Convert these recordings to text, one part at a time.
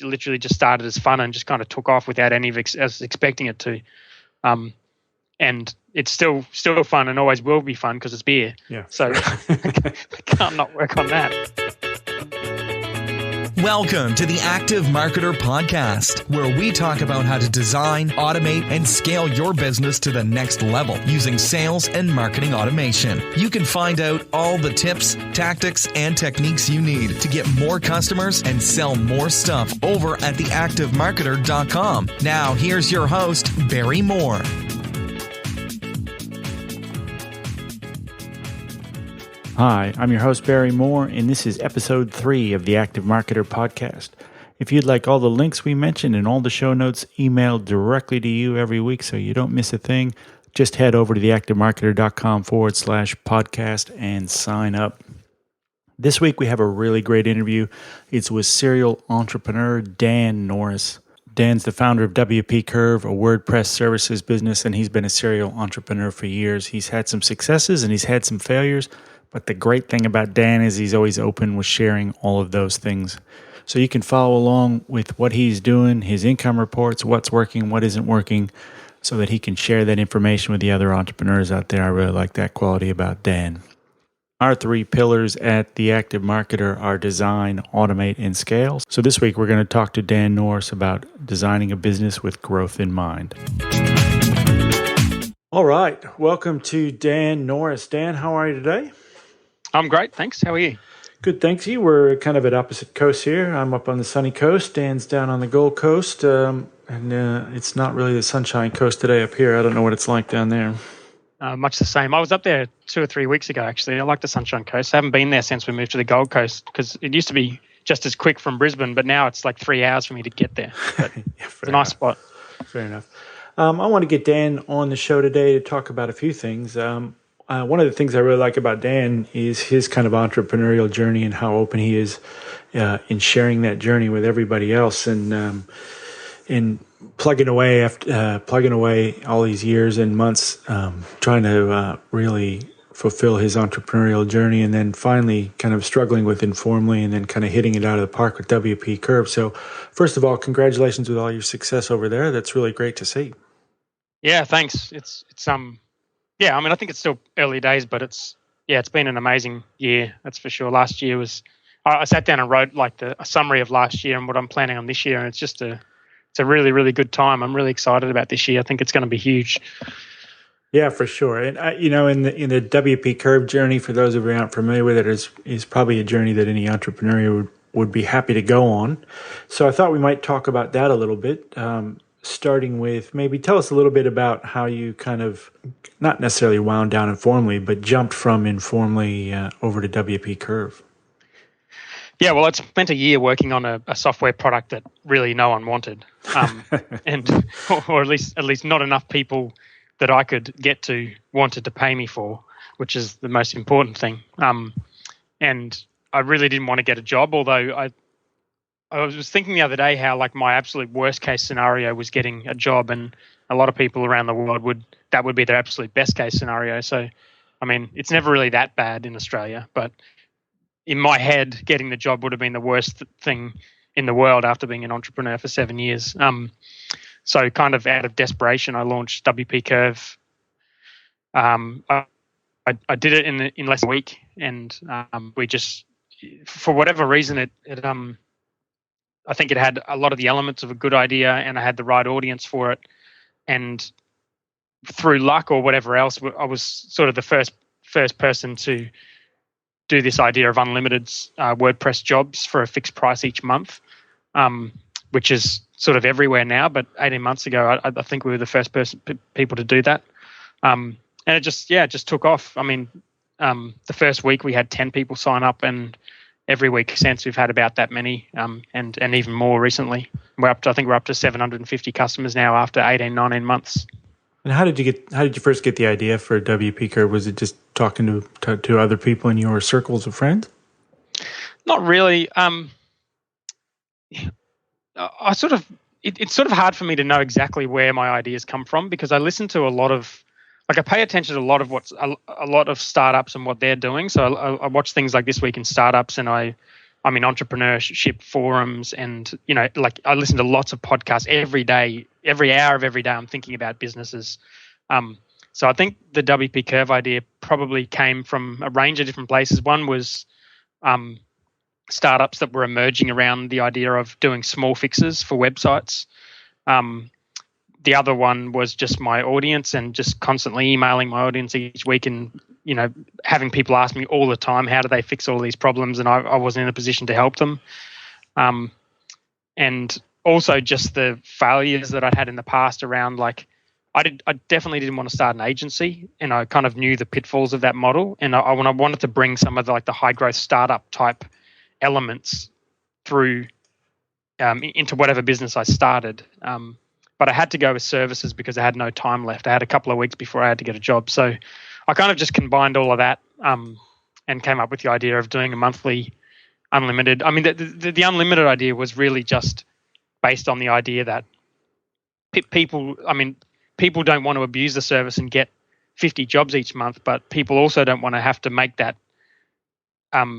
literally just started as fun and just kind of took off without any of us expecting it to. And it's still fun and always will be fun because it's beer. Yeah. So I can't not work on that. Welcome to the Active Marketer Podcast, where we talk about how to design, automate, and scale your business to the next level using sales and marketing automation. You can find out all the tips, tactics, and techniques you need to get more customers and sell more stuff over at theactivemarketer.com. Now, here's your host, Barry Moore. Hi, I'm your host, Barry Moore, and this is episode 3 of the Active Marketer Podcast. If you'd like all the links we mentioned and all the show notes emailed directly to you every week so you don't miss a thing, just head over to theactivemarketer.com/podcast and sign up. This week we have a really great interview. It's with serial entrepreneur Dan Norris. Dan's the founder of WPCurve, a WordPress services business, and he's been a serial entrepreneur for years. He's had some successes and he's had some failures. But the great thing about Dan is he's always open with sharing all of those things. So you can follow along with what he's doing, his income reports, what's working, what isn't working, so that he can share that information with the other entrepreneurs out there. I really like that quality about Dan. Our 3 pillars at The Active Marketer are design, automate, and scale. So this week we're going to talk to Dan Norris about designing a business with growth in mind. All right. Welcome to Dan Norris. Dan, how are you today? I'm great, thanks. How are you? Good, thanks. You. We're kind of at opposite coasts here. I'm up on the sunny coast. Dan's down on the Gold Coast, and it's not really the Sunshine Coast today up here. I don't know what it's like down there. Much the same. I was up there 2 or 3 weeks ago, actually. I like the Sunshine Coast. I haven't been there since we moved to the Gold Coast because it used to be just as quick from Brisbane, but now it's like 3 hours for me to get there. But it's a nice spot. Fair enough. I want to get Dan on the show today to talk about a few things. One of the things I really like about Dan is his kind of entrepreneurial journey and how open he is in sharing that journey with everybody else, and plugging away all these years and months trying to really fulfill his entrepreneurial journey, and then finally kind of struggling with Informally, and then kind of hitting it out of the park with WPCurve. So, first of all, congratulations with all your success over there. That's really great to see. Yeah, thanks. Yeah, I mean, I think it's still early days, but it's been an amazing year. That's for sure. Last year I sat down and wrote like a summary of last year and what I'm planning on this year, and it's a really, really good time. I'm really excited about this year. I think it's going to be huge. Yeah, for sure. And in the WPCurve journey, for those of you who aren't familiar with it, is probably a journey that any entrepreneur would be happy to go on. So I thought we might talk about that a little bit. Starting with, maybe tell us a little bit about how you kind of, not necessarily wound down Informally, but jumped from Informally over to WPCurve. Yeah, well, I spent a year working on a software product that really no one wanted, and or at least not enough people that I could get to wanted to pay me for, which is the most important thing. And I really didn't want to get a job, although I was thinking the other day how like my absolute worst case scenario was getting a job, and a lot of people around the world that would be their absolute best case scenario. So, I mean, it's never really that bad in Australia, but in my head, getting the job would have been the worst thing in the world after being an entrepreneur for 7 years. So kind of out of desperation, I launched WPCurve. I did it in less than a week, and we just, for whatever reason, I think it had a lot of the elements of a good idea, and I had the right audience for it. And through luck or whatever else, I was sort of the first person to do this idea of unlimited WordPress jobs for a fixed price each month, which is sort of everywhere now. But 18 months ago, I think we were the first people to do that. And it just took off. I mean, the first week we had 10 people sign up, and every week since we've had about that many, and even more recently. I think we're up to 750 customers now after 18, 19 months. And how did you first get the idea for WPCurve? Was it just talking to other people in your circles of friends? Not really. It's sort of hard for me to know exactly where my ideas come from, because I listen to a lot of, I pay attention to a lot of startups and what they're doing. So I watch things like This Week in Startups, and I entrepreneurship forums, and like I listen to lots of podcasts every day, every hour of every day. I'm thinking about businesses. So I think the WPCurve idea probably came from a range of different places. One was startups that were emerging around the idea of doing small fixes for websites. The other one was just my audience and just constantly emailing my audience each week and, having people ask me all the time, how do they fix all these problems? And I wasn't in a position to help them. And also just the failures that I'd had in the past around, like, I definitely didn't want to start an agency, and I kind of knew the pitfalls of that model. And I wanted to bring some of the high growth startup type elements through into whatever business I started. But I had to go with services because I had no time left. I had a couple of weeks before I had to get a job. So I kind of just combined all of that and came up with the idea of doing a monthly unlimited. I mean, the unlimited idea was really just based on the idea that people don't want to abuse the service and get 50 jobs each month, but people also don't want to have to make that. They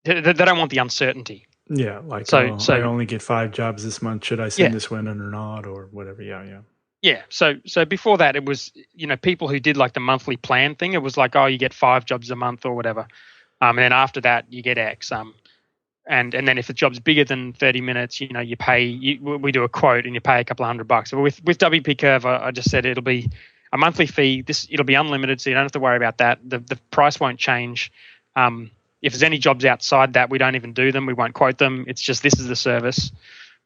don't want the uncertainty. Yeah, like so I only get 5 jobs this month. Should I send this one or not, or whatever? Yeah. So before that, it was people who did like the monthly plan thing. It was like, oh, you get 5 jobs a month or whatever, and then after that you get X. And then if the job's bigger than 30 minutes, you pay. We do a quote and you pay a couple of $100. But with WPCurve, I just said it'll be a monthly fee. It'll be unlimited, so you don't have to worry about that. The price won't change. If there's any jobs outside that, we don't even do them. We won't quote them. It's just this is the service.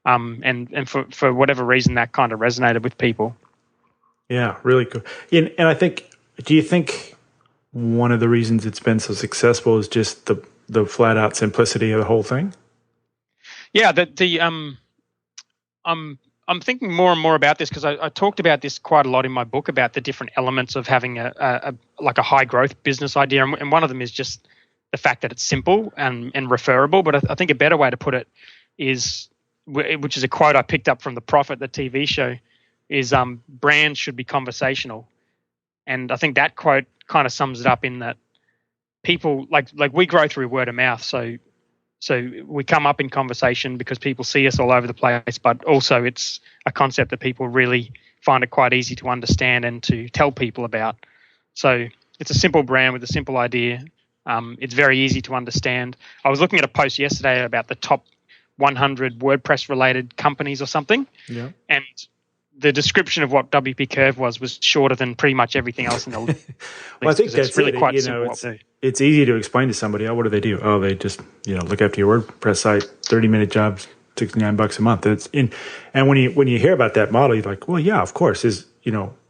And for whatever reason, that kind of resonated with people. Yeah, really cool. And I think, do you think one of the reasons it's been so successful is just the flat out simplicity of the whole thing? Yeah, I'm thinking more and more about this because I talked about this quite a lot in my book about the different elements of having a high growth business idea, and one of them is just the fact that it's simple and referable. But I think a better way to put it is, which is a quote I picked up from The Prophet, the TV show, is brands should be conversational. And I think that quote kind of sums it up in that people like we grow through word of mouth. So we come up in conversation because people see us all over the place, but also it's a concept that people really find it quite easy to understand and to tell people about. So it's a simple brand with a simple idea. It's very easy to understand. I was looking at a post yesterday about the top 100 WordPress-related companies or something, and the description of what WPCurve was shorter than pretty much everything else in the list. Well, I think that's really quite simple. It's easy to explain to somebody. Oh, what do? Oh, they just look after your WordPress site. 30-minute jobs, $69 a month. And when you hear about that model, you're like, well, yeah, of course.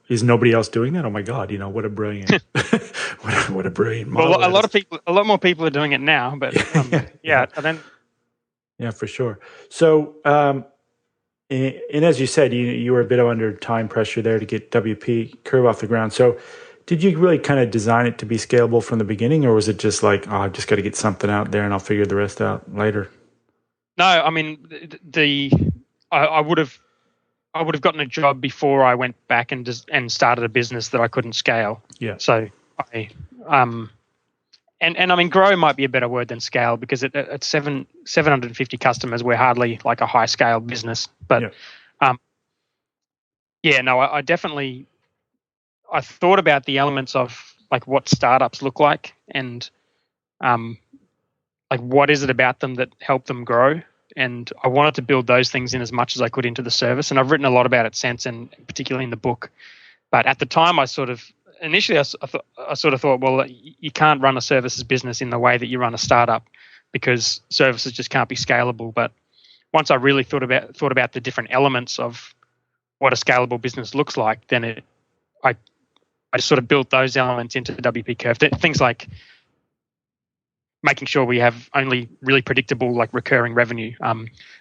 Is nobody else doing that? Oh my God! What a brilliant, what a brilliant model. Well, a lot more people are doing it now, but yeah. Yeah, for sure. So, and as you said, you were a bit under time pressure there to get WPCurve off the ground. So, did you really kind of design it to be scalable from the beginning, or was it just like, oh, I've just got to get something out there and I'll figure the rest out later? No, I mean, I would have gotten a job before I went back and started a business that I couldn't scale. Yeah. So and I mean, grow might be a better word than scale, because at 750 customers, we're hardly like a high scale business. But I definitely I thought about the elements of like what startups look like, and like what is it about them that help them grow. And I wanted to build those things in as much as I could into the service. And I've written a lot about it since, and particularly in the book. But at the time, I sort of thought, well, you can't run a services business in the way that you run a startup, because services just can't be scalable. But once I really thought about the different elements of what a scalable business looks like, then I just sort of built those elements into the WPCurve. Things like making sure we have only really predictable, like recurring revenue,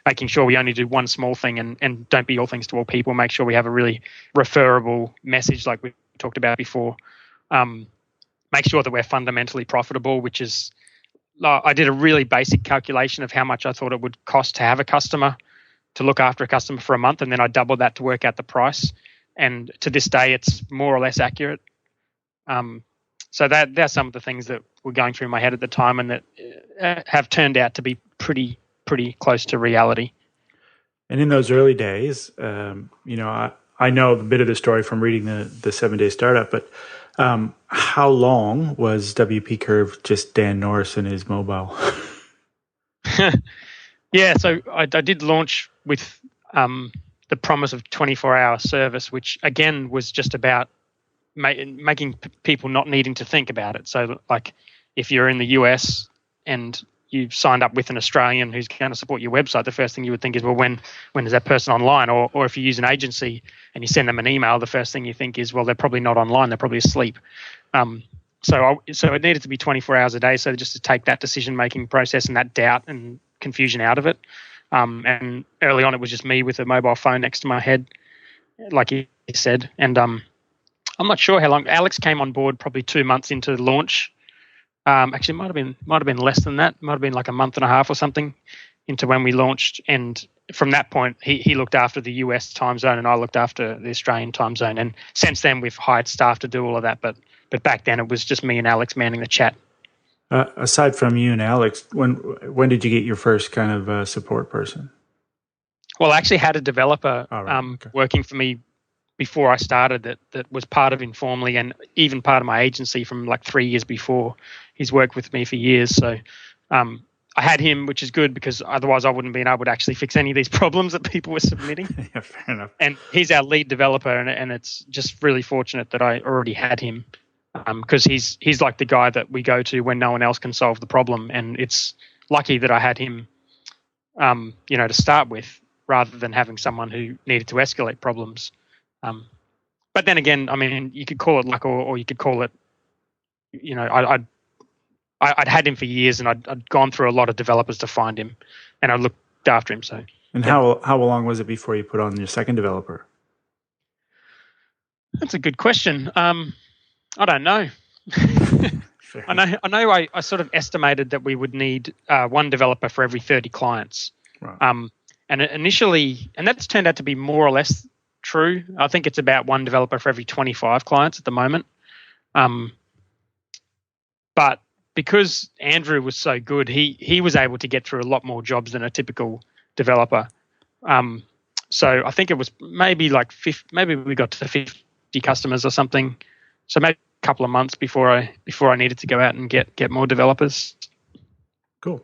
making sure we only do one small thing and don't be all things to all people, make sure we have a really referable message like we talked about before, make sure that we're fundamentally profitable, which is, I did a really basic calculation of how much I thought it would cost to have a customer, to look after a customer for a month, and then I doubled that to work out the price. And to this day, it's more or less accurate. So that's some of the things that were going through my head at the time, and that have turned out to be pretty close to reality. And in those early days, I know a bit of the story from reading the 7-Day Startup, but how long was WPCurve just Dan Norris and his mobile? Yeah, so I did launch with the promise of 24-hour service, which again was just about making people not needing to think about it. So like if you're in the US and you've signed up with an Australian who's going to support your website, the first thing you would think is, well, when is that person online? Or if you use an agency and you send them an email, the first thing you think is, well, they're probably not online, they're probably asleep. So it needed to be 24 hours a day, so just to take that decision-making process and that doubt and confusion out of it. And early on, it was just me with a mobile phone next to my head, like he said. And I'm not sure how long. Alex came on board probably 2 months into the launch. Actually, it might have been less than that. It might have been like a month and a half or something into when we launched. And from that point, he looked after the US time zone, and I looked after the Australian time zone. And since then, we've hired staff to do all of that. But back then, it was just me and Alex manning the chat. Aside from you and Alex, when did you get your first kind of support person? Well, I actually had a developer Okay. working for me before I started that was part of Informally and even part of my agency from like 3 years before. He's worked with me for years. So I had him, which is good because otherwise I wouldn't have been able to actually fix any of these problems that people were submitting. Yeah, fair enough. And he's our lead developer, and it's just really fortunate that I already had him because he's like the guy that we go to when no one else can solve the problem. And it's lucky that I had him, to start with, rather than having someone who needed to escalate problems. But then again, I mean, you could call it luck, or you could call it, I'd had him for years, and I'd gone through a lot of developers to find him, and I looked after him. So. And how long was it before you put on your second developer? That's a good question. I don't know. I know. I sort of estimated that we would need one developer for every 30 clients. Right. And initially, and that's turned out to be more or less true. I think it's about one developer for every 25 clients at the moment. But because Andrew was so good, he was able to get through a lot more jobs than a typical developer. So I think it was maybe like maybe we got to 50 customers or something. So maybe a couple of months before I needed to go out and get more developers. Cool.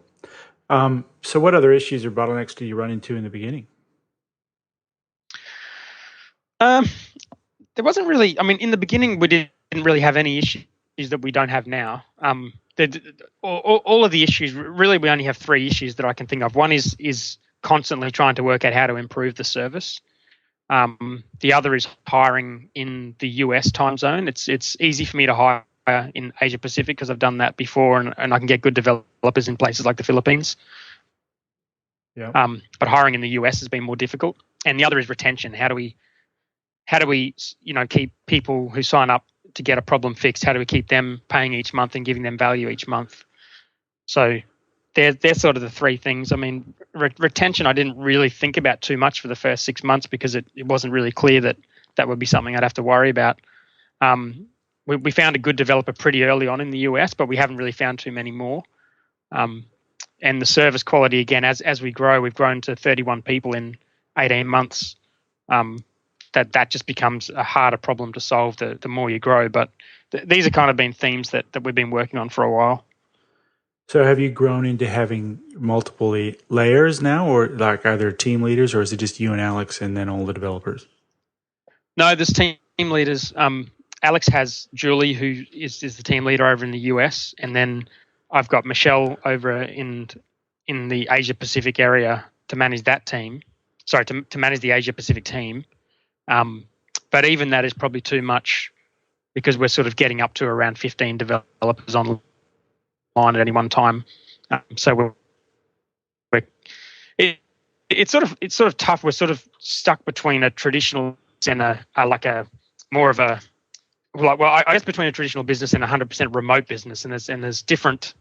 So what other issues or bottlenecks did you run into in the beginning? There wasn't really. I mean, in the beginning, we didn't really have any issues that we don't have now. All of the issues, really, we only have 3 issues that I can think of. One is constantly trying to work out how to improve the service. The other is hiring in the US time zone. It's easy for me to hire in Asia Pacific because I've done that before, and I can get good developers in places like the Philippines. Yeah. But hiring in the US has been more difficult. And the other is retention. How do we keep people who sign up to get a problem fixed? How do we keep them paying each month and giving them value each month? So they're sort of the 3 things. I mean, retention I didn't really think about too much for the first 6 months because it wasn't really clear that would be something I'd have to worry about. We found a good developer pretty early on in the US, but we haven't really found too many more. And the service quality, again, as we grow, we've grown to 31 people in 18 months. That just becomes a harder problem to solve the more you grow. But these have kind of been themes that we've been working on for a while. So have you grown into having multiple layers now, or like are there team leaders, or is it just you and Alex and then all the developers? No, there's team leaders. Alex has Julie, who is the team leader over in the US, and then I've got Michelle over in the Asia Pacific area to manage that team. Sorry, to manage the Asia Pacific team. But even that is probably too much because we're sort of getting up to around 15 developers online at any one time. So it's sort of tough. We're sort of stuck between a traditional and I guess between a traditional business and a 100% remote business, and there's different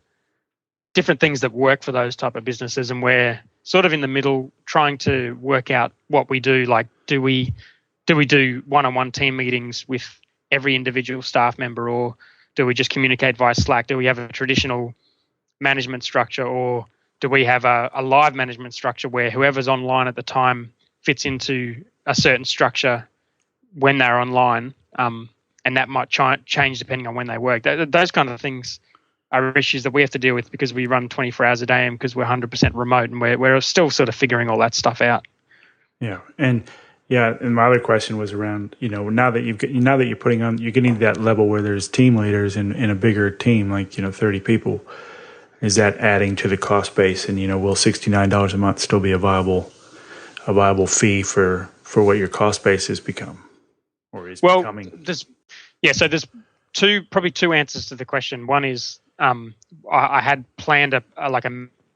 things that work for those type of businesses, and we're sort of in the middle trying to work out what we do. Like, do we do one-on-one team meetings with every individual staff member, or do we just communicate via Slack? Do we have a traditional management structure, or do we have a live management structure where whoever's online at the time fits into a certain structure when they're online, and that might change depending on when they work. Those kind of things are issues that we have to deal with because we run 24 hours a day and because we're 100% remote, and we're still sort of figuring all that stuff out. Yeah, and my other question was around, now that you're getting to that level where there's team leaders in a bigger team, like 30 people, is that adding to the cost base? And will $69 a month still be a viable fee for what your cost base has become, or is becoming? There's probably two answers to the question. One is I had planned a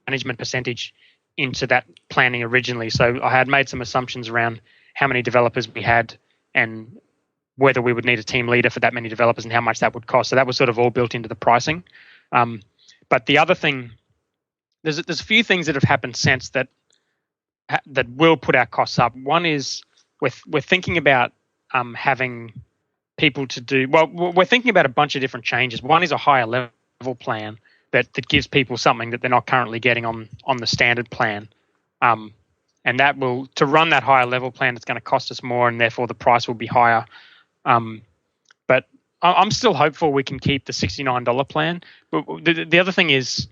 management percentage into that planning originally, so I had made some assumptions around how many developers we had and whether we would need a team leader for that many developers and how much that would cost. So that was sort of all built into the pricing. But the other thing, there's a few things that have happened since that will put our costs up. One is we're thinking about having people to do, we're thinking about a bunch of different changes. One is a higher level plan that gives people something that they're not currently getting on the standard plan. And that will, to run that higher level plan, it's going to cost us more, and therefore the price will be higher. But I'm still hopeful we can keep the $69 plan. But the other thing is,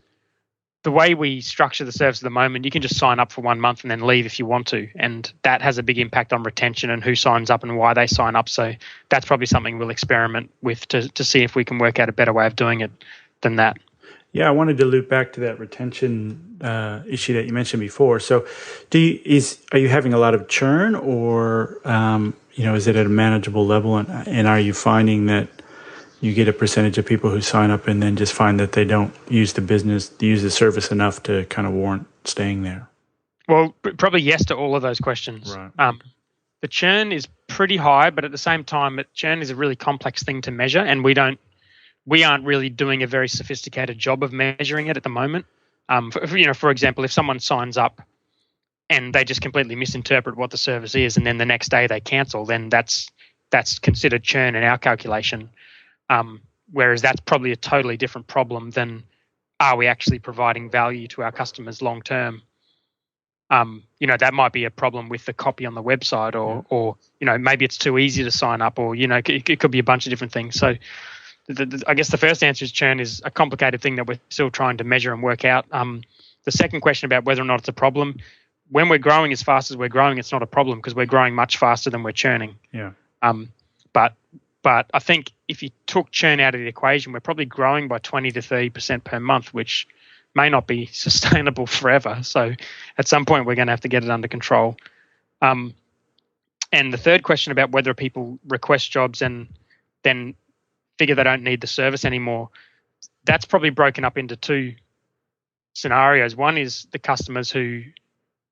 the way we structure the service at the moment, you can just sign up for 1 month and then leave if you want to. And that has a big impact on retention and who signs up and why they sign up. So that's probably something we'll experiment with to see if we can work out a better way of doing it than that. Yeah, I wanted to loop back to that retention issue that you mentioned before. So are you having a lot of churn, or is it at a manageable level? And are you finding that you get a percentage of people who sign up and then just find that they don't use the service enough to kind of warrant staying there? Well, probably yes to all of those questions. Right. The churn is pretty high, but at the same time, churn is a really complex thing to measure, and we aren't really doing a very sophisticated job of measuring it at the moment. For example, if someone signs up and they just completely misinterpret what the service is, and then the next day they cancel, then that's considered churn in our calculation. Whereas that's probably a totally different problem than, are we actually providing value to our customers long term? That might be a problem with the copy on the website, or maybe it's too easy to sign up, or it could be a bunch of different things. So I guess the first answer is churn is a complicated thing that we're still trying to measure and work out. The second question about whether or not it's a problem, when we're growing as fast as we're growing, it's not a problem because we're growing much faster than we're churning. Yeah. But I think if you took churn out of the equation, we're probably growing by 20 to 30% per month, which may not be sustainable forever. So at some point, we're going to have to get it under control. And the third question about whether people request jobs and then figure they don't need the service anymore, that's probably broken up into two scenarios. One is the customers who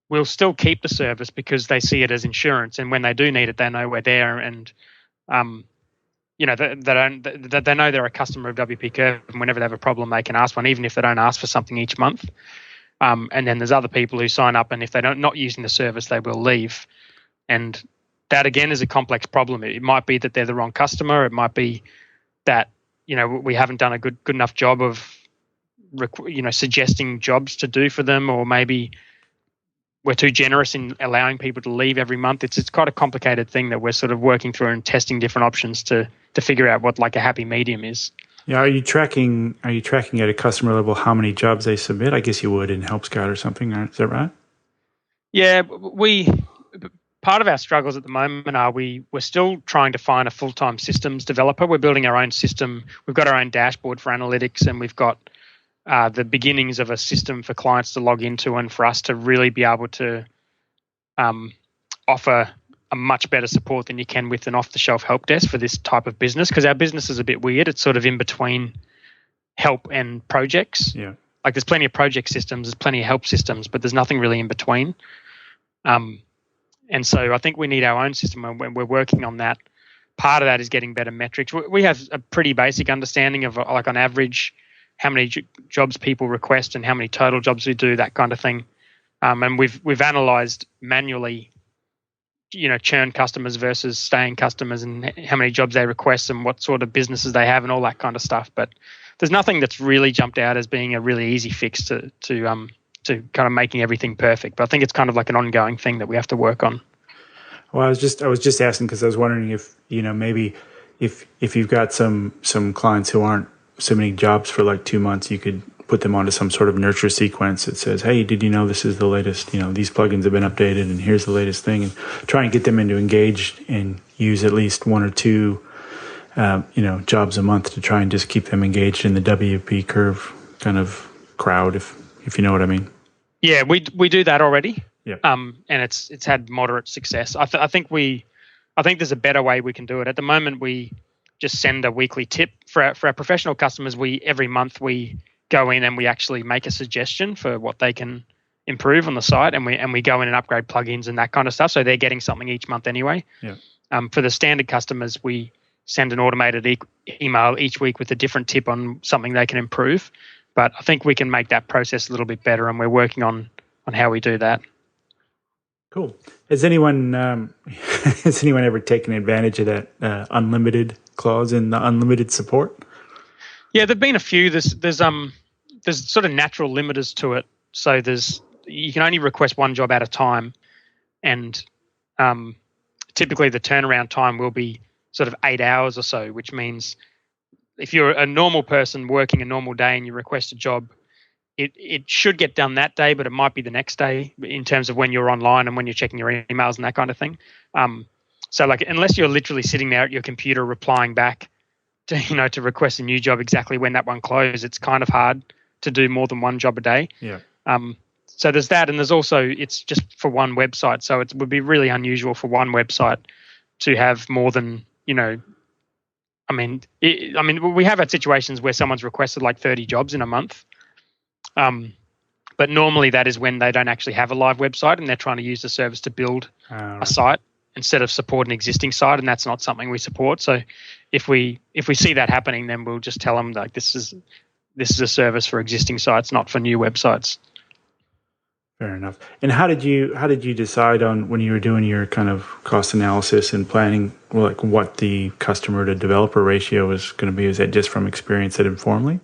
will still keep the service because they see it as insurance, and when they do need it, they know we're there, and they know they're a customer of WPCurve, and whenever they have a problem, they can ask one, even if they don't ask for something each month. And then there's other people who sign up, and if they're not using the service, they will leave. And that again is a complex problem. It might be that they're the wrong customer. It might be that we haven't done a good enough job of suggesting jobs to do for them, or maybe we're too generous in allowing people to leave every month. It's quite a complicated thing that we're sort of working through and testing different options to figure out what like a happy medium is. Yeah, are you tracking at a customer level how many jobs they submit? I guess you would in Help Scout or something. Is that right? Yeah, part of our struggles at the moment are we're still trying to find a full-time systems developer. We're building our own system. We've got our own dashboard for analytics, and we've got the beginnings of a system for clients to log into and for us to really be able to offer a much better support than you can with an off-the-shelf help desk for this type of business, because our business is a bit weird. It's sort of in between help and projects. Yeah. Like there's plenty of project systems, there's plenty of help systems, but there's nothing really in between. And so I think we need our own system, and we're working on that. Part of that is getting better metrics. We have a pretty basic understanding of, like, on average, how many jobs people request and how many total jobs we do, that kind of thing. And we've analyzed manually churn customers versus staying customers, and how many jobs they request and what sort of businesses they have and all that kind of stuff. But there's nothing that's really jumped out as being a really easy fix to kind of making everything perfect. But I think it's kind of like an ongoing thing that we have to work on. Well, I was just asking because I was wondering if maybe if you've got some clients who aren't submitting jobs for like 2 months, you could put them onto some sort of nurture sequence that says, hey, did you know this is the latest, these plugins have been updated and here's the latest thing, and try and get them into engaged and use at least 1 or 2 jobs a month to try and just keep them engaged in the WPCurve kind of crowd, if you know what I mean. Yeah, we do that already. Yeah. And it's had moderate success. I think there's a better way we can do it. At the moment, we just send a weekly tip for our professional customers. Every month we go in and we actually make a suggestion for what they can improve on the site, and we go in and upgrade plugins and that kind of stuff. So they're getting something each month anyway. Yeah. For the standard customers, we send an automated email each week with a different tip on something they can improve. But I think we can make that process a little bit better, and we're working on how we do that. Cool. Has anyone ever taken advantage of that unlimited clause in the unlimited support? Yeah, there've been a few. There's sort of natural limiters to it. So you can only request one job at a time, and typically the turnaround time will be sort of 8 hours or so, which means if you're a normal person working a normal day and you request a job, it should get done that day, but it might be the next day in terms of when you're online and when you're checking your emails and that kind of thing. So like, unless you're literally sitting there at your computer replying back to request a new job exactly when that one closed, it's kind of hard to do more than one job a day. Yeah. So there's that, and there's also, it's just for one website. So it would be really unusual for one website to have more than, we have had situations where someone's requested like 30 jobs in a month. But normally that is when they don't actually have a live website and they're trying to use the service to build a site instead of support an existing site, and that's not something we support. So if we see that happening, then we'll just tell them like this is a service for existing sites, not for new websites. Fair enough. And how did you decide on, when you were doing your kind of cost analysis and planning, like what the customer to developer ratio was going to be? Is that just from experience at Informly?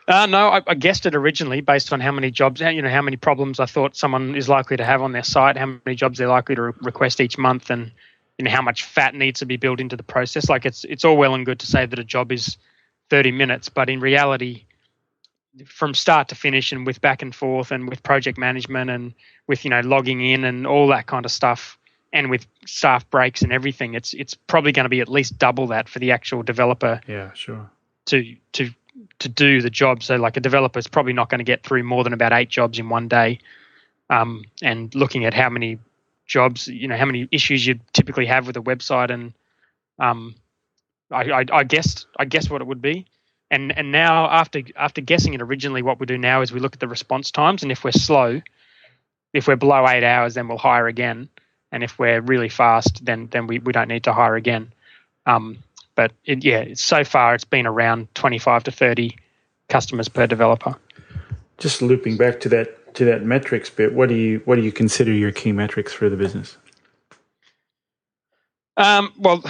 No, I guessed it originally based on how many jobs, how many problems I thought someone is likely to have on their site, how many jobs they're likely to request each month, and how much fat needs to be built into the process. Like it's all well and good to say that a job is 30 minutes, but in reality, from start to finish and with back and forth and with project management and with, logging in and all that kind of stuff, and with staff breaks and everything, it's probably going to be at least double that for the actual developer. Yeah, sure. To do the job. So like a developer is probably not going to get through more than about 8 jobs in one day. And looking at how many jobs, how many issues you typically have with a website, and I guessed what it would be. And now after guessing it originally, what we do now is we look at the response times, and if we're slow, if we're below 8 hours, then we'll hire again. And if we're really fast, then we don't need to hire again. But so far it's been around 25 to 30 customers per developer. Just looping back to that metrics bit, what do you consider your key metrics for the business? Well,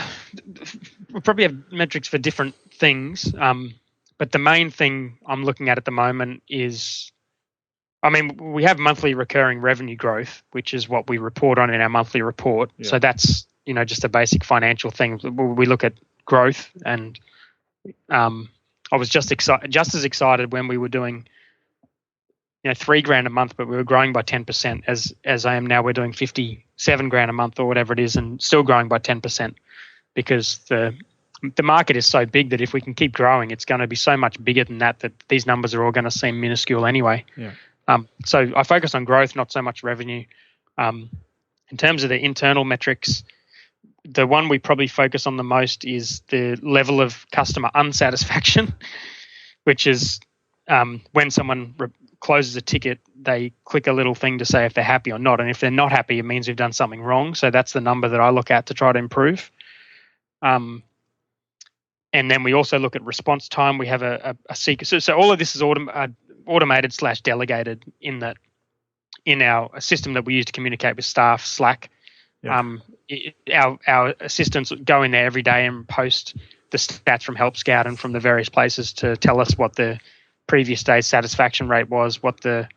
we probably have metrics for different things. But the main thing I'm looking at the moment is, we have monthly recurring revenue growth, which is what we report on in our monthly report. Yeah. So that's, just a basic financial thing. We look at growth, and I was just as excited when we were doing $3,000 a month, but we were growing by 10%, as I am now. We're doing $57,000 a month or whatever it is, and still growing by 10%, because the market is so big that if we can keep growing, it's going to be so much bigger than that these numbers are all going to seem minuscule anyway. Yeah. So I focus on growth, not so much revenue. In terms of the internal metrics, the one we probably focus on the most is the level of customer unsatisfaction, which is when someone closes a ticket, they click a little thing to say if they're happy or not. And if they're not happy, it means we've done something wrong. So that's the number that I look at to try to improve. And then we also look at response time. We have a sequence. So all of this is automated/delegated in our system that we use to communicate with staff, Slack. Yeah. Our assistants go in there every day and post the stats from Help Scout and from the various places to tell us what the previous day's satisfaction rate was, what the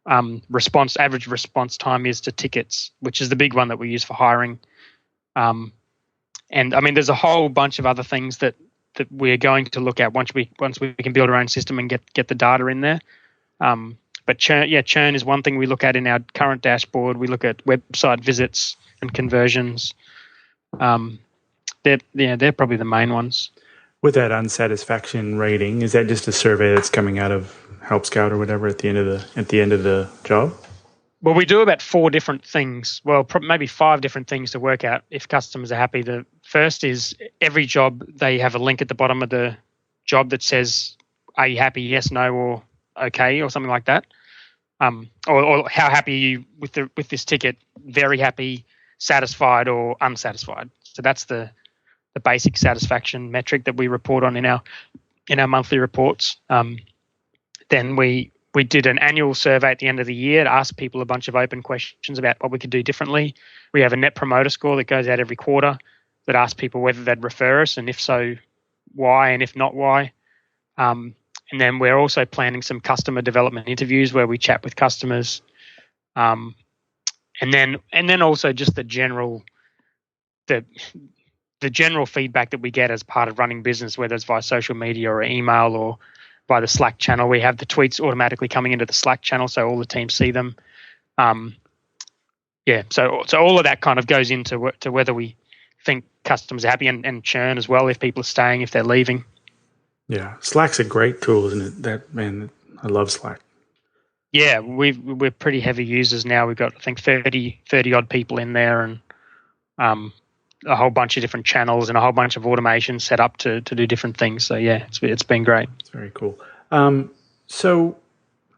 average response time is to tickets, which is the big one that we use for hiring. And I mean, there's a whole bunch of other things that we're going to look at once we can build our own system and get the data in there. But churn is one thing we look at in our current dashboard. We look at website visits and conversions. They're probably the main ones. With that unsatisfaction rating, is that just a survey that's coming out of Help Scout or whatever at the end of the job? Well, we do about 4 different things. Well, maybe 5 different things to work out if customers are happy. The first is every job, they have a link at the bottom of the job that says, "Are you happy? Yes, no, or okay," or something like that. Or how happy are you with this ticket? Very happy, satisfied, or unsatisfied. So that's the basic satisfaction metric that we report on in our monthly reports. Then we did an annual survey at the end of the year to ask people a bunch of open questions about what we could do differently. We have a net promoter score that goes out every quarter that asks people whether they'd refer us, and if so, why, and if not, why. And then we're also planning some customer development interviews where we chat with customers. And then also just the general feedback that we get as part of running business, whether it's via social media or email or by the Slack channel. We have the tweets automatically coming into the Slack channel, so all the teams see them. So all of that kind of goes into whether we think customers are happy, and churn as well, if people are staying, if they're leaving. Yeah, Slack's a great tool, isn't it? I love Slack. Yeah, we're pretty heavy users now. We've got, I think, 30 odd people in there, and a whole bunch of different channels and a whole bunch of automation set up to do different things. So yeah, it's been great. It's very cool. So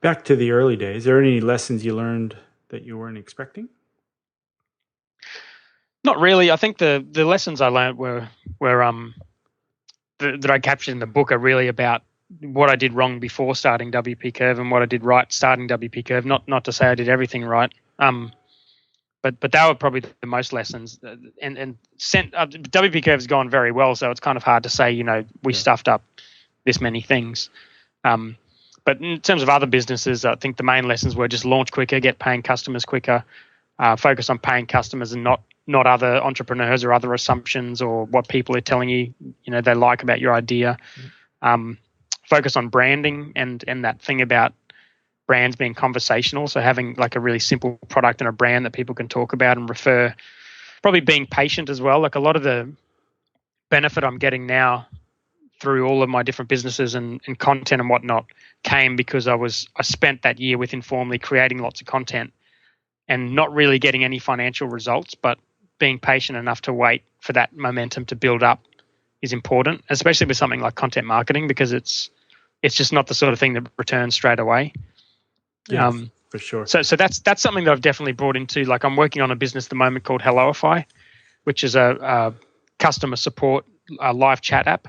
back to the early days, are there any lessons you learned that you weren't expecting? Not really. I think the lessons I learned were that I captured in the book are really about what I did wrong before starting WPCurve and what I did right starting WPCurve. Not to say I did everything right. But they were probably the most lessons. And WPCurve has gone very well, so it's kind of hard to say, we stuffed up this many things. But in terms of other businesses, I think the main lessons were just launch quicker, get paying customers quicker, focus on paying customers and not other entrepreneurs or other assumptions or what people are telling you, they like about your idea. Focus on branding and that thing about brands being conversational, so having like a really simple product and a brand that people can talk about and refer. Probably being patient as well. Like a lot of the benefit I'm getting now through all of my different businesses and content and whatnot came because I spent that year with Informly creating lots of content and not really getting any financial results, but being patient enough to wait for that momentum to build up is important, especially with something like content marketing, because it's just not the sort of thing that returns straight away. Yeah, for sure. So that's something that I've definitely brought into. Like I'm working on a business at the moment called Helloify, which is a customer support live chat app.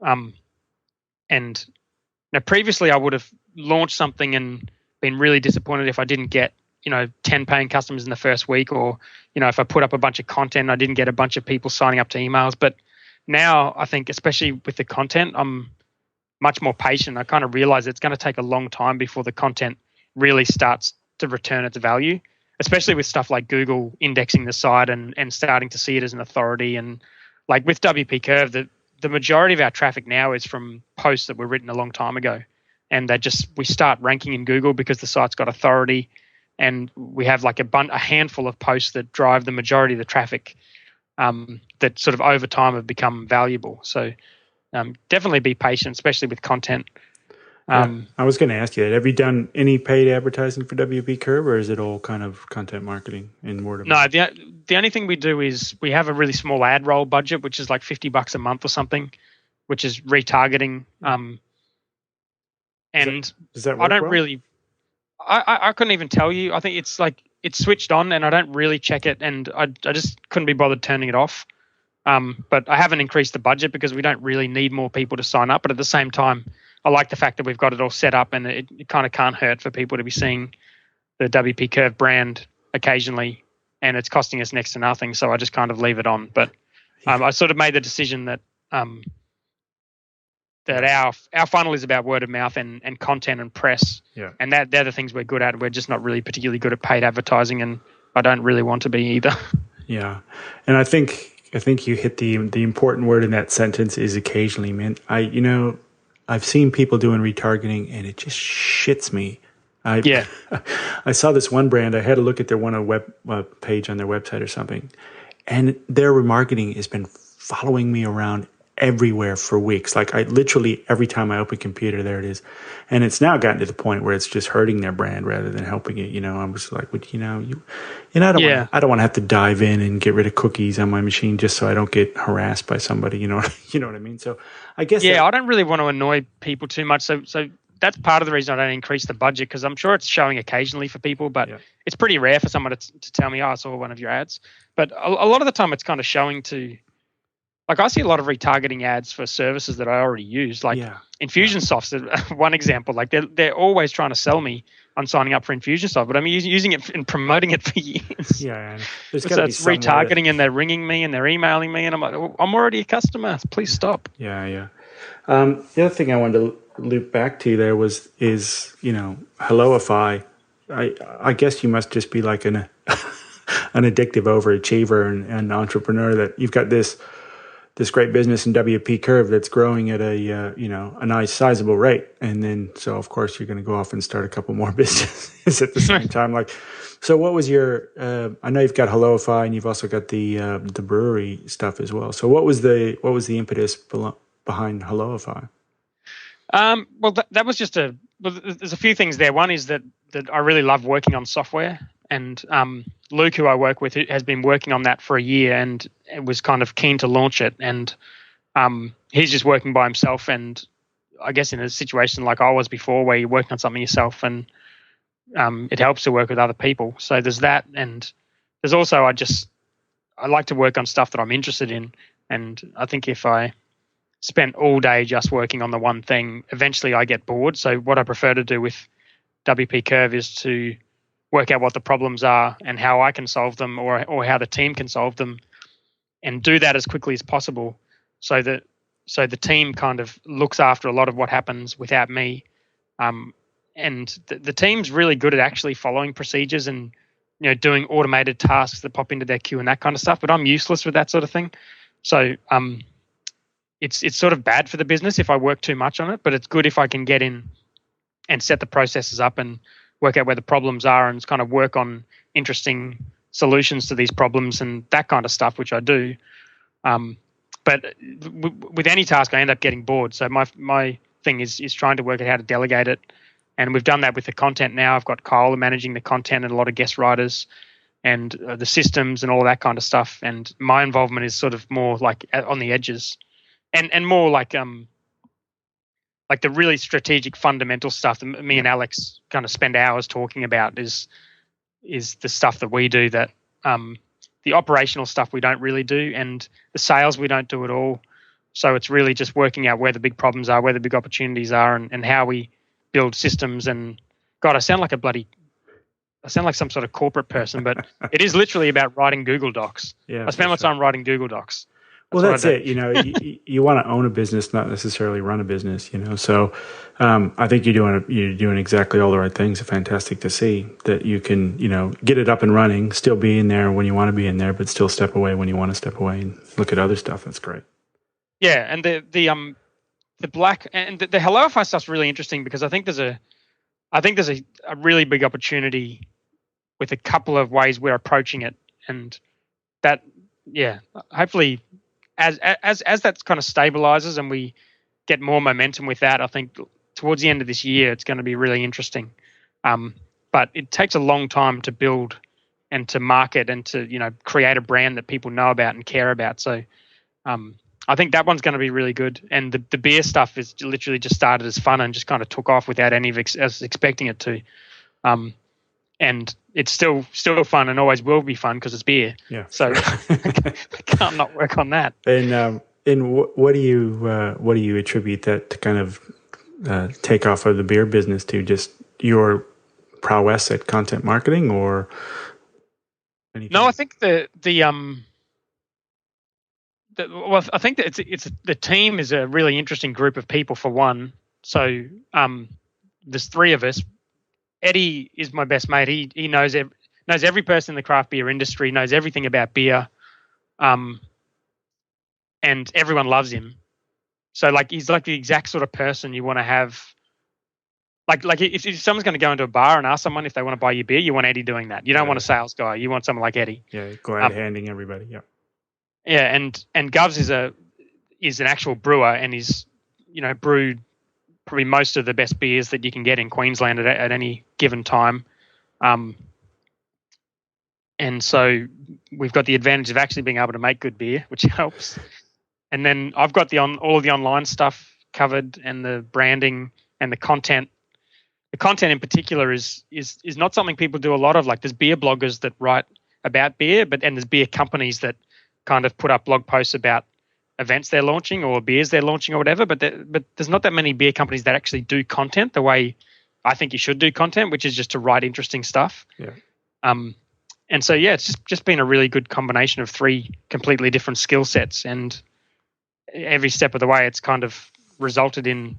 And now previously I would have launched something and been really disappointed if I didn't get 10 paying customers in the first week, or if I put up a bunch of content and I didn't get a bunch of people signing up to emails. But now I think, especially with the content, I'm much more patient. I kind of realize it's going to take a long time before the content really starts to return its value, especially with stuff like Google indexing the site and starting to see it as an authority. And like with WPCurve, the majority of our traffic now is from posts that were written a long time ago, and we start ranking in Google because the site's got authority, and we have like a handful of posts that drive the majority of the traffic that sort of over time have become valuable. So definitely be patient, especially with content. I was going to ask you that. Have you done any paid advertising for WPCurve, or is it all kind of content marketing and word of mouth? No, the only thing we do is we have a really small ad roll budget, which is like $50 a month or something, which is retargeting. Does that work I don't well? really. I couldn't even tell you. I think it's like it's switched on, and I don't really check it, and I just couldn't be bothered turning it off. But I haven't increased the budget because we don't really need more people to sign up. But at the same time, I like the fact that we've got it all set up, and it kind of can't hurt for people to be seeing the WPCurve brand occasionally and it's costing us next to nothing. So I just kind of leave it on. But I sort of made the decision that our funnel is about word of mouth and content and press, and they're the things we're good at. We're just not really particularly good at paid advertising, and I don't really want to be either. Yeah, and I think you hit the important word in that sentence is occasionally, man. I've seen people doing retargeting, and it just shits me. I saw this one brand. I had a look at their web page on their website or something, and their remarketing has been following me around everywhere for weeks. Like I literally every time I open computer, there it is, and it's now gotten to the point where it's just hurting their brand rather than helping it. I'm just like, I don't want to have to dive in and get rid of cookies on my machine just so I don't get harassed by somebody. You know what I mean? So I guess I don't really want to annoy people too much. So that's part of the reason I don't increase the budget, because I'm sure it's showing occasionally for people, but it's pretty rare for someone to tell me, I saw one of your ads. But a lot of the time it's kind of showing to, like I see a lot of retargeting ads for services that I already use, like Infusionsoft's one example. Like they're always trying to sell me on signing up for Infusionsoft, but I'm using it and promoting it for years. Yeah, so it's retargeting, and they're ringing me and they're emailing me, and I'm like, I'm already a customer. Please stop. Yeah. The other thing I wanted to loop back to there is Helloify. I guess you must just be like an addictive overachiever and entrepreneur, that you've got this great business in WPCurve that's growing at a nice sizable rate, and then so of course you're going to go off and start a couple more businesses at the same time. Like, so what was your? I know you've got Helloify, and you've also got the brewery stuff as well. So what was the impetus behind Helloify? Well, that was just there's a few things there. One is that I really love working on software, and Luke, who I work with, has been working on that for a year, and was kind of keen to launch it. And he's just working by himself, and I guess in a situation like I was before, where you're working on something yourself, and it helps to work with other people. So there's that, and there's also I like to work on stuff that I'm interested in, and I think if I spent all day just working on the one thing, eventually I get bored. So what I prefer to do with WPCurve is to work out what the problems are and how I can solve them, or how the team can solve them, and do that as quickly as possible, so the team kind of looks after a lot of what happens without me. And the team's really good at actually following procedures and doing automated tasks that pop into their queue and that kind of stuff. But I'm useless with that sort of thing. So it's sort of bad for the business if I work too much on it, but it's good if I can get in and set the processes up and work out where the problems are, and kind of work on interesting solutions to these problems and that kind of stuff, which I do. But with any task, I end up getting bored. So my thing is trying to work out how to delegate it. And we've done that with the content now. I've got Kyle managing the content and a lot of guest writers and the systems and all that kind of stuff. And my involvement is sort of more like on the edges, and more like the really strategic fundamental stuff that me and Alex kind of spend hours talking about is the stuff that we do, that the operational stuff we don't really do, and the sales we don't do at all. So it's really just working out where the big problems are, where the big opportunities are, and how we build systems. And God, I sound like some sort of corporate person, but it is literally about writing Google Docs. Yeah, I spend my time writing Google Docs. That's it. You want to own a business, not necessarily run a business. So I think you're doing exactly all the right things. Fantastic to see that you can get it up and running, still be in there when you want to be in there, but still step away when you want to step away and look at other stuff. That's great. Yeah, and the black and the Helloify stuff's really interesting, because I think there's a really big opportunity with a couple of ways we're approaching it, and that hopefully as that kind of stabilizes and we get more momentum with that, I think towards the end of this year it's going to be really interesting. But it takes a long time to build and to market and to create a brand that people know about and care about. So I think that one's going to be really good. And the beer stuff is literally just started as fun and just kind of took off without any of us expecting it to. And it's still fun and always will be fun because it's beer. Yeah. So I can't not work on that. And what do you attribute that to kind of take off of the beer business to? Just your prowess at content marketing, or Anything? No, I think well, I think that it's the team is a really interesting group of people for one. So there's three of us. Eddie is my best mate. He knows every person in the craft beer industry, knows everything about beer, and everyone loves him. So like he's like the exact sort of person you want to have. Like if someone's going to go into a bar and ask someone if they want to buy you beer, you want Eddie doing that. You don't want a sales guy. You want someone like Eddie. Yeah, glad handing everybody. Yeah. Yeah, and Govs is an actual brewer, and he's brewed probably most of the best beers that you can get in Queensland at any given time. And so we've got the advantage of actually being able to make good beer, which helps. And then I've got all of the online stuff covered, and the branding and the content. The content in particular is not something people do a lot of. Like there's beer bloggers that write about beer, and there's beer companies that kind of put up blog posts about events they're launching or beers they're launching or whatever. But there's not that many beer companies that actually do content the way I think you should do content, which is just to write interesting stuff. Yeah. And so it's just been a really good combination of three completely different skill sets, and every step of the way, it's kind of resulted in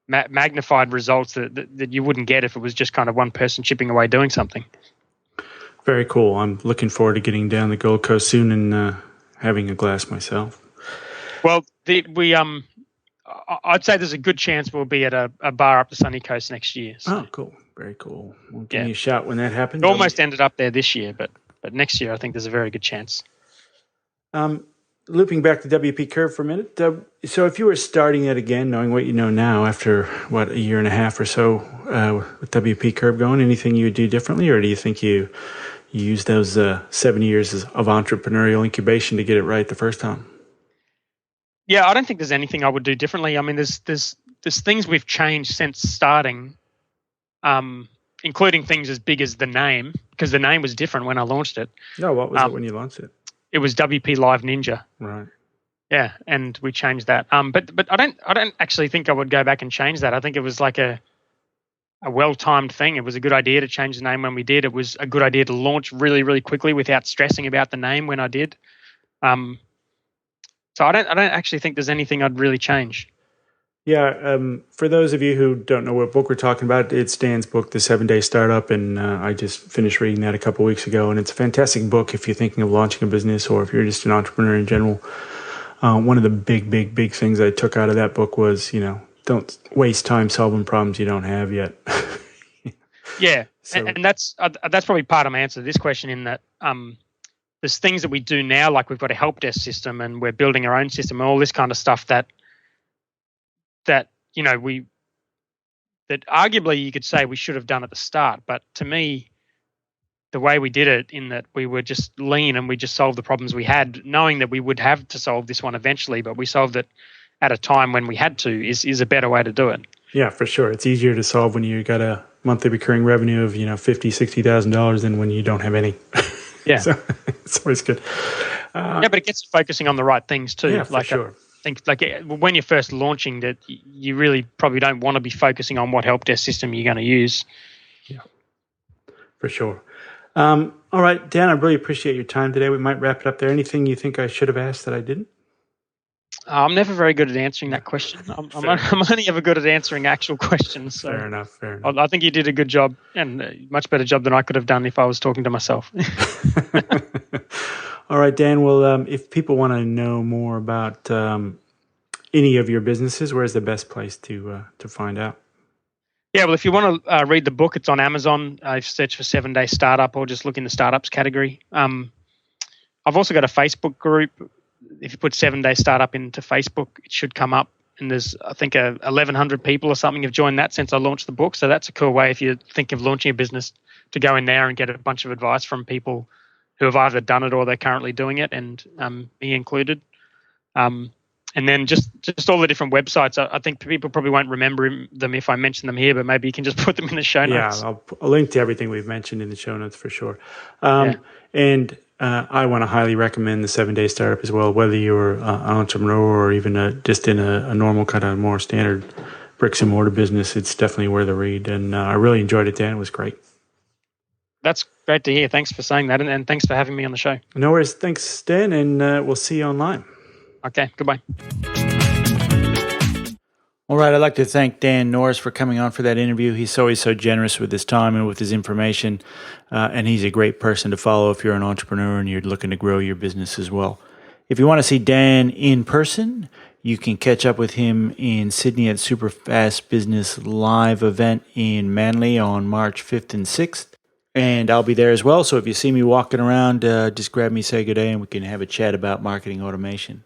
magnified results that you wouldn't get if it was just kind of one person chipping away doing something. Very cool. I'm looking forward to getting down the Gold Coast soon and having a glass myself. Well, I'd say there's a good chance we'll be at a bar up the sunny coast next year. So. Oh, cool. Very cool. Well, give me a shout when that happens. We almost ended up there this year, but next year I think there's a very good chance. Looping back to WPCurve for a minute. So if you were starting it again, knowing what you know now after, a year and a half or so with WPCurve going, anything you would do differently, or do you think you used those 7 years of entrepreneurial incubation to get it right the first time? Yeah, I don't think there's anything I would do differently. I mean, there's things we've changed since starting, including things as big as the name, because the name was different when I launched it. No, what was it when you launched it? It was WP Live Ninja. Right. Yeah, and we changed that. But I don't actually think I would go back and change that. I think it was like a well-timed thing. It was a good idea to change the name when we did. It was a good idea to launch really, really quickly without stressing about the name when I did. So I don't actually think there's anything I'd really change. Yeah, for those of you who don't know what book we're talking about, it's Dan's book, The 7-Day Startup, and I just finished reading that a couple of weeks ago, and it's a fantastic book if you're thinking of launching a business or if you're just an entrepreneur in general. One of the big things I took out of that book was, don't waste time solving problems you don't have yet. Yeah, so, and that's probably part of my answer to this question, in that there's things that we do now, like we've got a help desk system and we're building our own system and all this kind of stuff that arguably you could say we should have done at the start. But to me, the way we did it, in that we were just lean and we just solved the problems we had, knowing that we would have to solve this one eventually, but we solved it at a time when we had to, is a better way to do it. Yeah, for sure. It's easier to solve when you got a monthly recurring revenue of $50,000, $60,000 than when you don't have any. Yeah, so it's always good. But it gets you focusing on the right things too. Yeah, for sure. I think when you're first launching, that you really probably don't want to be focusing on what help desk system you're going to use. Yeah, for sure. All right, Dan, I really appreciate your time today. We might wrap it up there. Anything you think I should have asked that I didn't? I'm never very good at answering that question. I'm only ever good at answering actual questions. So Fair enough. I think you did a good job, and a much better job than I could have done if I was talking to myself. All right, Dan. Well, if people want to know more about any of your businesses, where's the best place to find out? Yeah, well, if you want to read the book, it's on Amazon. Search for 7-Day Startup, or just look in the startups category. I've also got a Facebook group. If you put 7-Day Startup into Facebook, it should come up. And there's, I think, 1,100 people or something have joined that since I launched the book. So that's a cool way, if you think of launching a business, to go in there and get a bunch of advice from people who have either done it or they're currently doing it, and me included. And then just all the different websites. I think people probably won't remember them if I mention them here, but maybe you can just put them in the show notes. Yeah, I'll link to everything we've mentioned in the show notes for sure. And I want to highly recommend the 7-Day Startup as well, whether you're an entrepreneur or even just in a normal kind of more standard bricks and mortar business. It's definitely worth a read. And I really enjoyed it, Dan. It was great. That's great to hear. Thanks for saying that, and thanks for having me on the show. No worries. Thanks, Dan, and we'll see you online. Okay, goodbye. All right, I'd like to thank Dan Norris for coming on for that interview. He's always so generous with his time and with his information, and he's a great person to follow if you're an entrepreneur and you're looking to grow your business as well. If you want to see Dan in person, you can catch up with him in Sydney at Superfast Business Live event in Manly on March 5th and 6th. And I'll be there as well, so if you see me walking around, just grab me, say good day, and we can have a chat about marketing automation.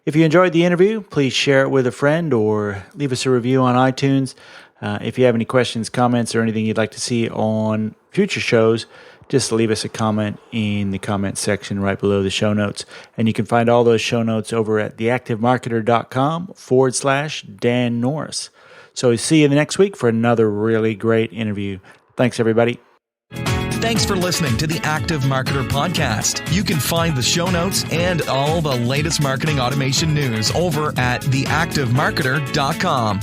If you enjoyed the interview, please share it with a friend or leave us a review on iTunes. If you have any questions, comments, or anything you'd like to see on future shows, just leave us a comment in the comment section right below the show notes. And you can find all those show notes over at theactivemarketer.com/Dan Norris. So see you next week for another really great interview. Thanks, everybody. Thanks for listening to the Active Marketer Podcast. You can find the show notes and all the latest marketing automation news over at theactivemarketer.com.